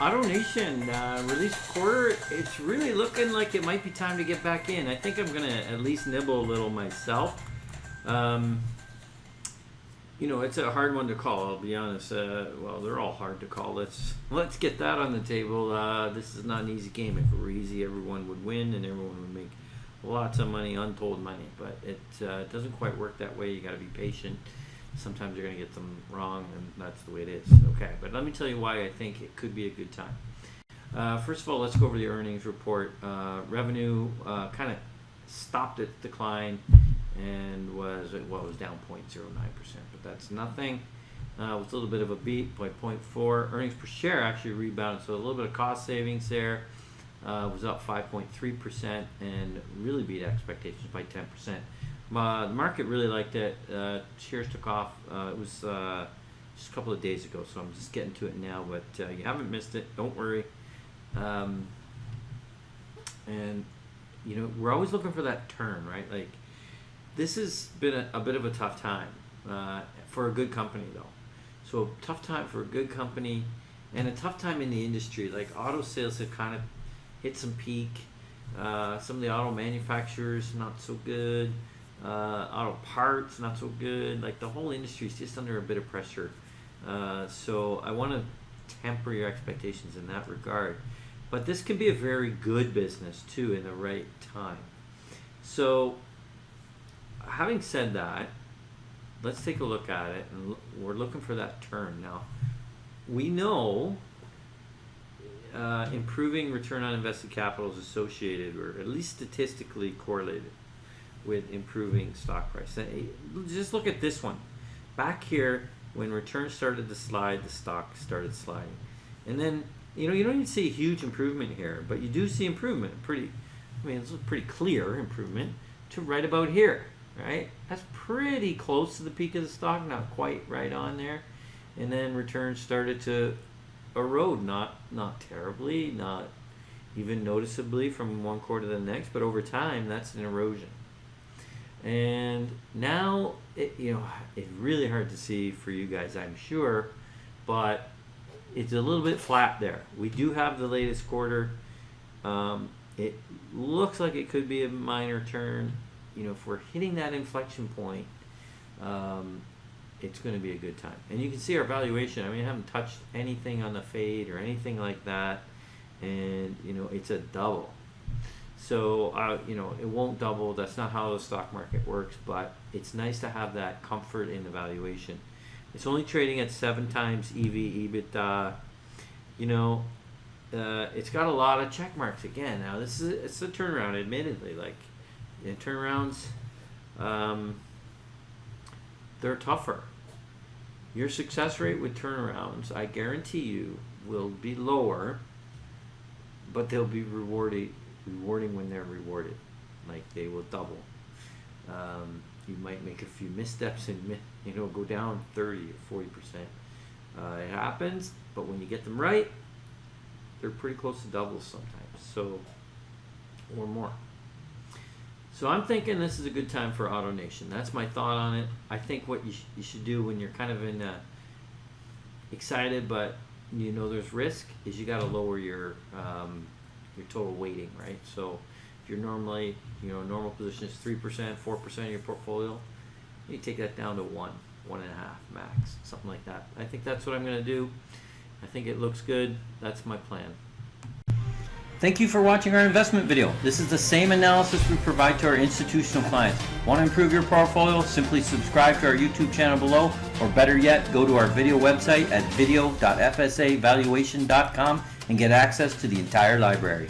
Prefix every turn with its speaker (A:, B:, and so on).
A: AutoNation released quarter. It's really looking like it might be time to get back in. I think I'm going to at least nibble a little myself. You know, it's a hard one to call, I'll be honest. Well, they're all hard to call. Let's get that on the table. This is not an easy game. If it were easy, everyone would win and everyone would make lots of money, untold money. But it doesn't quite work that way. You got to be patient. Sometimes you're going to get them wrong, and that's the way it is. Okay, but let me tell you why I think it could be a good time. First of all, let's go over the earnings report. Revenue kind of stopped its decline and was down 0.09%, but that's nothing. With a little bit of a beat, 0.4. Earnings per share actually rebounded, so a little bit of cost savings there. Was up 5.3% and really beat expectations by 10%. The market really liked it. Shares took off. It was just a couple of days ago, so I'm just getting to it now. But you haven't missed it. Don't worry. And you know, we're always looking for that turn, right? Like this has been a bit of a tough time for a good company, though. So tough time for a good company, and a tough time in the industry. Like auto sales have kind of hit some peak. Some of the auto manufacturers not so good. Auto parts not so good. Like the whole industry is just under a bit of pressure. So I want to temper your expectations in that regard. But this can be a very good business too in the right time. So having said that, let's take a look at it, and we're looking for that turn. Now we know improving return on invested capital is associated, or at least statistically correlated, with improving stock price. Just look at this one. Back here, when returns started to slide, the stock started sliding. And then, you know, you don't even see a huge improvement here, but you do see improvement. It's a pretty clear improvement to right about here, right? That's pretty close to the peak of the stock, not quite right on there. And then returns started to erode, not terribly, not even noticeably from one quarter to the next, but over time, that's an erosion. And now, it's really hard to see for you guys, I'm sure, but it's a little bit flat there. We do have the latest quarter. It looks like it could be a minor turn. You know, if we're hitting that inflection point, it's going to be a good time. And you can see our valuation. I mean, I haven't touched anything on the fade or anything like that. And, you know, it's a double. So, you know, it won't double. That's not how the stock market works, but it's nice to have that comfort in the valuation. It's only trading at 7 times EV, EBITDA. You know, it's got a lot of check marks again. Now, it's a turnaround, admittedly. Like, turnarounds, they're tougher. Your success rate with turnarounds, I guarantee you, will be lower, but they'll be rewarding when they're rewarded. Like they will double. You might make a few missteps and go down 30 or 40%. It happens, but when you get them right, they're pretty close to doubles sometimes, or more. So I'm thinking this is a good time for AutoNation. That's my thought on it. I think what you should do when you're kind of excited, but you know there's risk, is you got to lower your total weighting, right? So if you're normally, normal position is 3%, 4% of your portfolio, you take that down to 1.5 max, something like that. I think that's what I'm going to do. I think it looks good. That's my plan. Thank you for watching our investment video. This is the same analysis we provide to our institutional clients. Want to improve your portfolio? Simply subscribe to our YouTube channel below, or better yet, go to our video website at video.fsavaluation.com and get access to the entire library.